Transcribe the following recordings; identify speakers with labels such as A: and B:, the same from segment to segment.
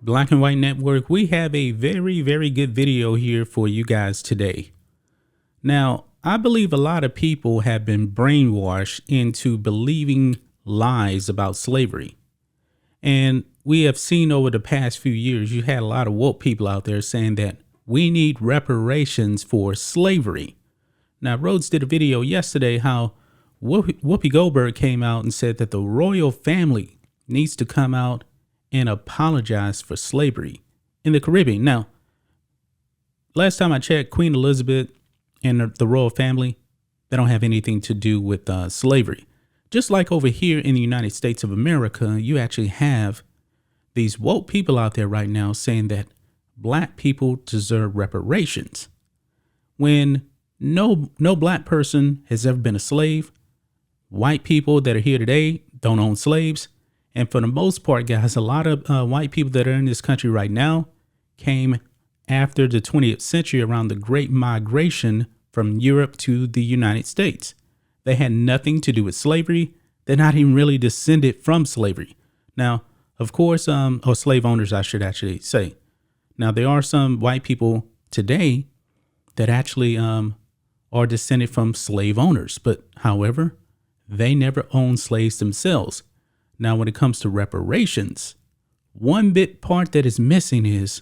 A: Black and White Network, we have a very good video here for you guys today. Now, I believe a lot of people have been brainwashed into believing lies about slavery. And we have seen over the past few years, you had a lot of woke people out there saying that we need reparations for slavery. Now, Rhodes did a video yesterday how Whoopi Goldberg came out and said that the royal family needs to come out and apologize for slavery in the Caribbean. Now, last time I checked, Queen Elizabeth and the royal family, they don't have anything to do with slavery. Just like over here in the United States of America, you actually have these woke people out there right now saying that black people deserve reparations. When no black person has ever been a slave. White people that are here today don't own slaves. And for the most part, guys, a lot of white people that are in this country right now came after the 20th century around the Great Migration from Europe to the United States. They had nothing to do with slavery. They're not even really descended from slavery. Now, of course, or slave owners, I should actually say. Now, there are some white people today that actually are descended from slave owners. But however, they never owned slaves themselves. Now, when it comes to reparations, one bit part that is missing is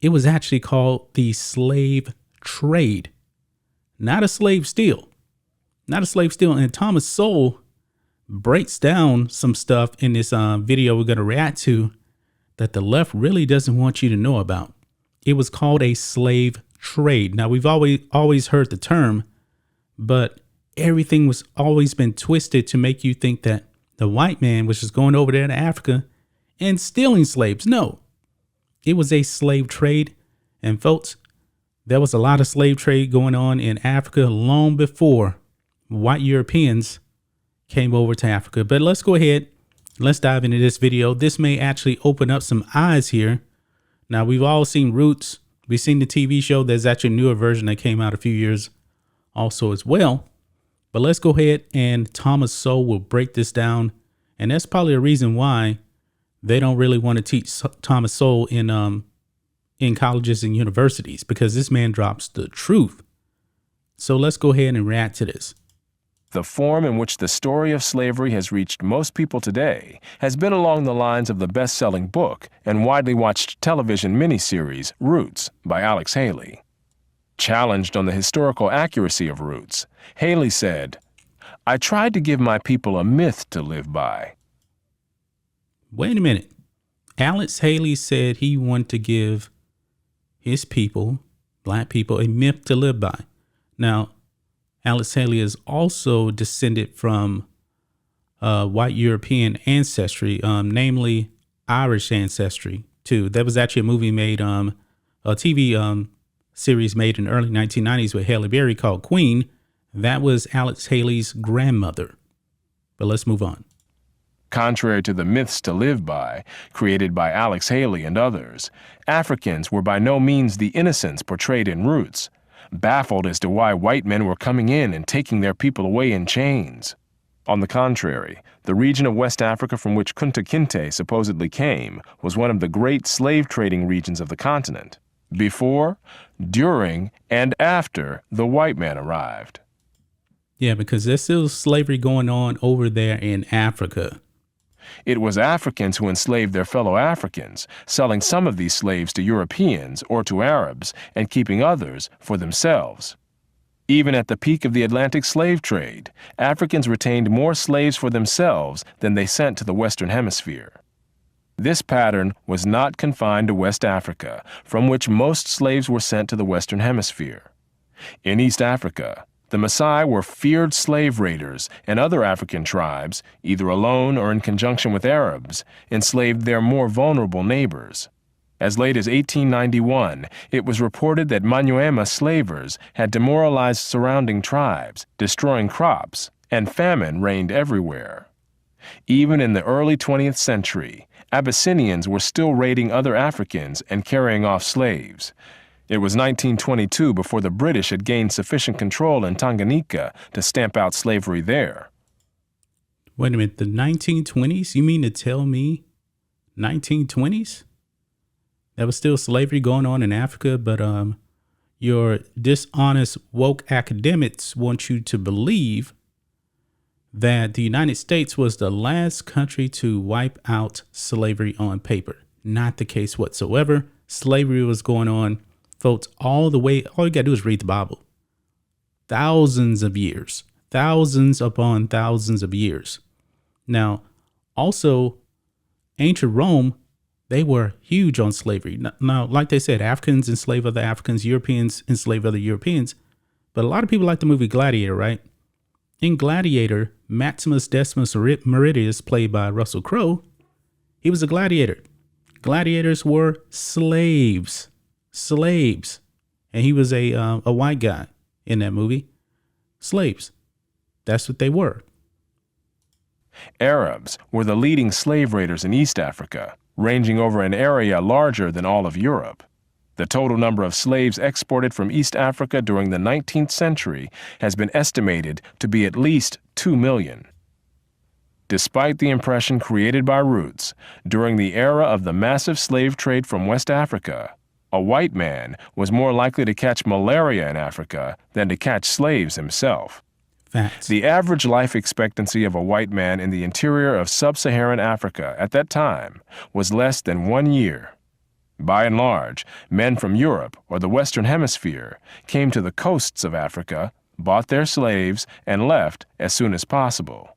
A: it was actually called the slave trade, not a slave steal, not a slave steal. And Thomas Sowell breaks down some stuff in this video we're going to react to that the left really doesn't want you to know about. It was called a slave trade. Now, we've always heard the term, but everything was always been twisted to make you think that the white man was just going over there to Africa and stealing slaves. No, it was a slave trade. And folks, there was a lot of slave trade going on in Africa long before white Europeans came over to Africa. But let's go ahead. Let's dive into this video. This may actually open up some eyes here. Now, we've all seen Roots. We've seen the TV show. There's actually a newer version that came out a few years also as well. But let's go ahead and Thomas Sowell will break this down. And that's probably a reason why they don't really want to teach Thomas Sowell in colleges and universities, because this man drops the truth. So let's go ahead and react to this.
B: The form in which the story of slavery has reached most people today has been along the lines of the best-selling book and widely watched television miniseries Roots by Alex Haley. Challenged on the historical accuracy of Roots, Haley said, "I tried to give my people a myth to live by."
A: Wait a minute. Alex Haley said he wanted to give his people, black people, a myth to live by. Now, Alex Haley is also descended from white European ancestry, namely Irish ancestry too. There was actually a movie made, a TV series made in the early 1990s with Halle Berry called Queen. That was Alex Haley's grandmother. But let's move on.
B: Contrary to the myths to live by, created by Alex Haley and others, Africans were by no means the innocents portrayed in Roots, baffled as to why white men were coming in and taking their people away in chains. On the contrary, the region of West Africa from which Kunta Kinte supposedly came was one of the great slave trading regions of the continent, before, during, and after the white man arrived.
A: Yeah, because there's still slavery going on over there in Africa.
B: It was Africans who enslaved their fellow Africans, selling some of these slaves to Europeans or to Arabs and keeping others for themselves. Even at the peak of the Atlantic slave trade, Africans retained more slaves for themselves than they sent to the Western Hemisphere. This pattern was not confined to West Africa, from which most slaves were sent to the Western Hemisphere. In East Africa, the Maasai were feared slave raiders, and other African tribes, either alone or in conjunction with Arabs, enslaved their more vulnerable neighbors. As late as 1891, it was reported that Manyuema slavers had demoralized surrounding tribes, destroying crops, and famine reigned everywhere. Even in the early 20th century, Abyssinians were still raiding other Africans and carrying off slaves. It was 1922 before the British had gained sufficient control in Tanganyika to stamp out slavery there.
A: Wait a minute, the 1920s? You mean to tell me 1920s? There was still slavery going on in Africa, but your dishonest woke academics want you to believe that the United States was the last country to wipe out slavery on paper. Not the case whatsoever. Slavery was going on, folks, all the way. All you got to do is read the Bible. Thousands of years, thousands upon thousands of years. Now, also, ancient Rome, they were huge on slavery. Now, like they said, Africans enslave other Africans, Europeans enslave other Europeans. But a lot of people like the movie Gladiator, right? In Gladiator, Maximus Decimus Meridius, played by Russell Crowe, he was a gladiator. Gladiators were slaves. And he was a white guy in that movie. Slaves. That's what they were.
B: Arabs were the leading slave raiders in East Africa, ranging over an area larger than all of Europe. The total number of slaves exported from East Africa during the 19th century has been estimated to be at least 2 million. Despite the impression created by Roots, during the era of the massive slave trade from West Africa, a white man was more likely to catch malaria in Africa than to catch slaves himself.
A: Facts.
B: The average life expectancy of a white man in the interior of sub-Saharan Africa at that time was less than 1 year. By and large, men from Europe or the Western Hemisphere came to the coasts of Africa, bought their slaves, and left as soon as possible.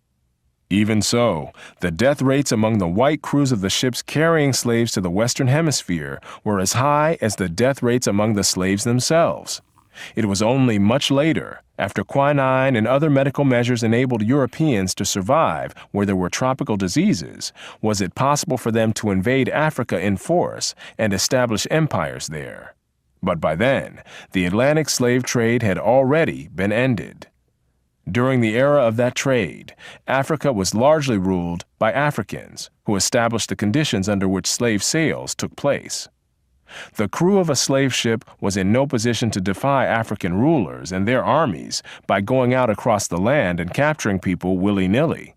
B: Even so, the death rates among the white crews of the ships carrying slaves to the Western Hemisphere were as high as the death rates among the slaves themselves. It was only much later, after quinine and other medical measures enabled Europeans to survive where there were tropical diseases, was it possible for them to invade Africa in force and establish empires there. But by then, the Atlantic slave trade had already been ended. During the era of that trade, Africa was largely ruled by Africans, who established the conditions under which slave sales took place. The crew of a slave ship was in no position to defy African rulers and their armies by going out across the land and capturing people willy-nilly.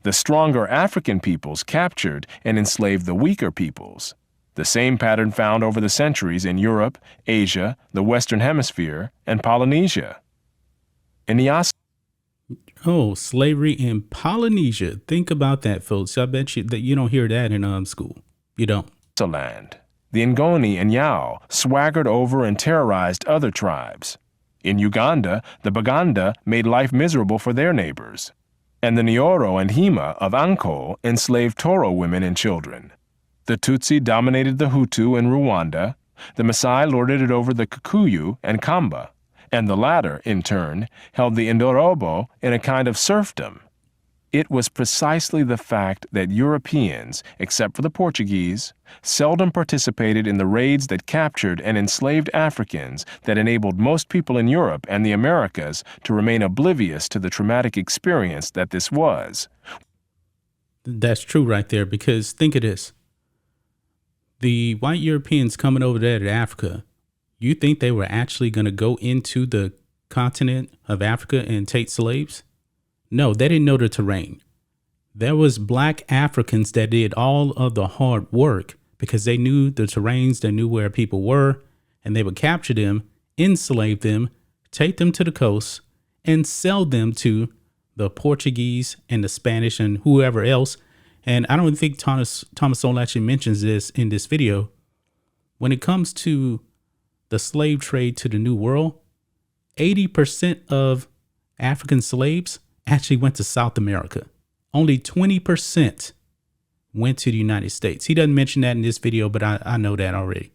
B: The stronger African peoples captured and enslaved the weaker peoples. The same pattern found over the centuries in Europe, Asia, the Western Hemisphere, and Polynesia.
A: Oh, slavery in Polynesia. Think about that, folks. I bet you that you don't hear that in school. You don't.
B: Land. The Ngoni and Yao swaggered over and terrorized other tribes. In Uganda, the Baganda made life miserable for their neighbors. And the Nyoro and Hima of Anko enslaved Toro women and children. The Tutsi dominated the Hutu in Rwanda. The Maasai lorded it over the Kikuyu and Kamba. And the latter, in turn, held the Ndorobo in a kind of serfdom. It was precisely the fact that Europeans, except for the Portuguese, seldom participated in the raids that captured and enslaved Africans that enabled most people in Europe and the Americas to remain oblivious to the traumatic experience that this was.
A: That's true right there, because think of this. The white Europeans coming over there to Africa, you think they were actually going to go into the continent of Africa and take slaves? No, they didn't know the terrain. There was black Africans that did all of the hard work because they knew the terrains, they knew where people were, and they would capture them, enslave them, take them to the coast, and sell them to the Portuguese and the Spanish and whoever else. And I don't think Thomas Sowell actually mentions this in this video. When it comes to the slave trade to the New World, 80% of African slaves actually went to South America. Only 20% went to the United States. He doesn't mention that in this video, but I know that already.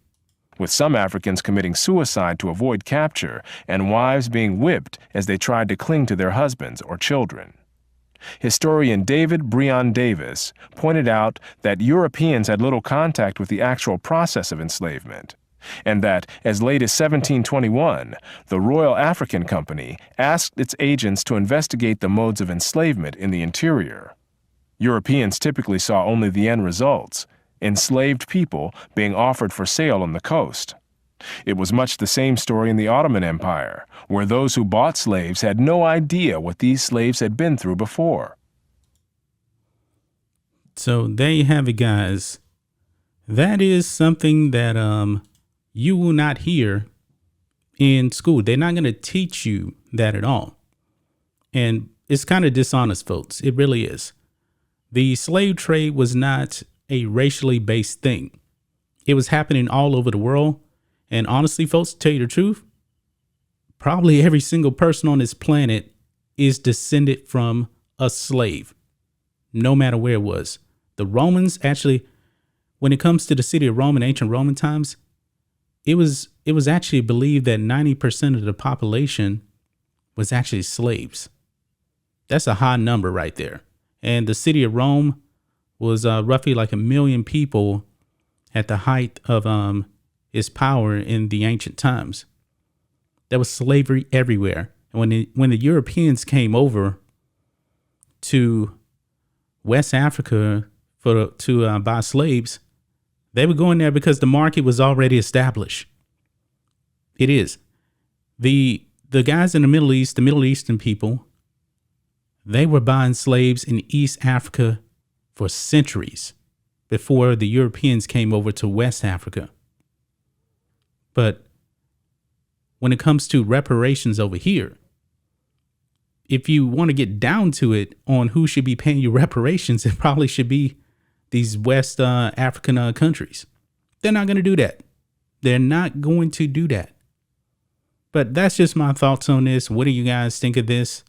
B: With some Africans committing suicide to avoid capture and wives being whipped as they tried to cling to their husbands or children. Historian David Breon Davis pointed out that Europeans had little contact with the actual process of enslavement, and that as late as 1721, the Royal African Company asked its agents to investigate the modes of enslavement in the interior. Europeans typically saw only the end results, enslaved people being offered for sale on the coast. It was much the same story in the Ottoman Empire, where those who bought slaves had no idea what these slaves had been through before.
A: So there you have it, guys. That is something that you will not hear in school. They're not going to teach you that at all. And it's kind of dishonest, folks. It really is. The slave trade was not a racially based thing. It was happening all over the world. And honestly, folks, to tell you the truth, probably every single person on this planet is descended from a slave, no matter where it was. The Romans actually, when it comes to the city of Rome in ancient Roman times, it was actually believed that 90% of the population was actually slaves. That's a high number right there. And the city of Rome was roughly like 1 million people at the height of its power in the ancient times. There was slavery everywhere. And when the Europeans came over to West Africa to buy slaves, they were going there because the market was already established. It is. The guys in the Middle East, the Middle Eastern people, they were buying slaves in East Africa for centuries before the Europeans came over to West Africa. But when it comes to reparations over here, if you want to get down to it on who should be paying you reparations, it probably should be these West African countries. They're not going to do that. They're not going to do that. But that's just my thoughts on this. What do you guys think of this?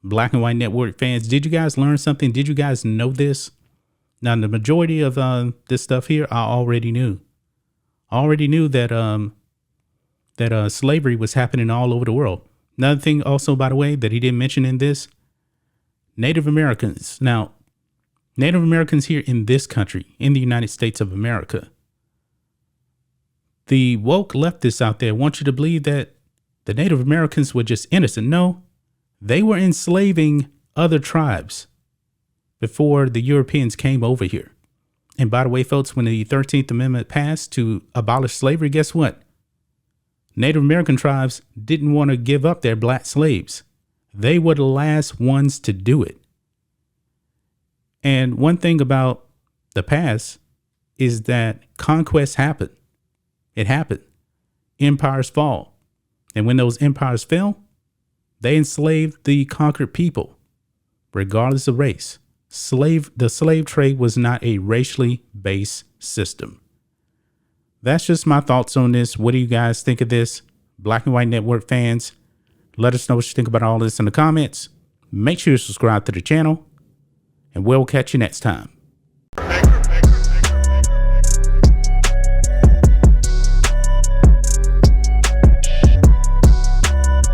A: Black and White Network fans, did you guys learn something? Did you guys know this? Now, the majority of this stuff here, I already knew. I already knew that slavery was happening all over the world. Another thing also, by the way, that he didn't mention in this, Native Americans. Now, Native Americans here in this country, in the United States of America, the woke leftists out there want you to believe that the Native Americans were just innocent. No, they were enslaving other tribes before the Europeans came over here. And by the way, folks, when the 13th Amendment passed to abolish slavery, guess what? Native American tribes didn't want to give up their black slaves. They were the last ones to do it. And one thing about the past is that conquest happened. It happened. Empires fall. And when those empires fell, they enslaved the conquered people, regardless of race. The slave trade was not a racially based system. That's just my thoughts on this. What do you guys think of this? Black and White Network fans, let us know what you think about all this in the comments. Make sure you subscribe to the channel, and we'll catch you next time.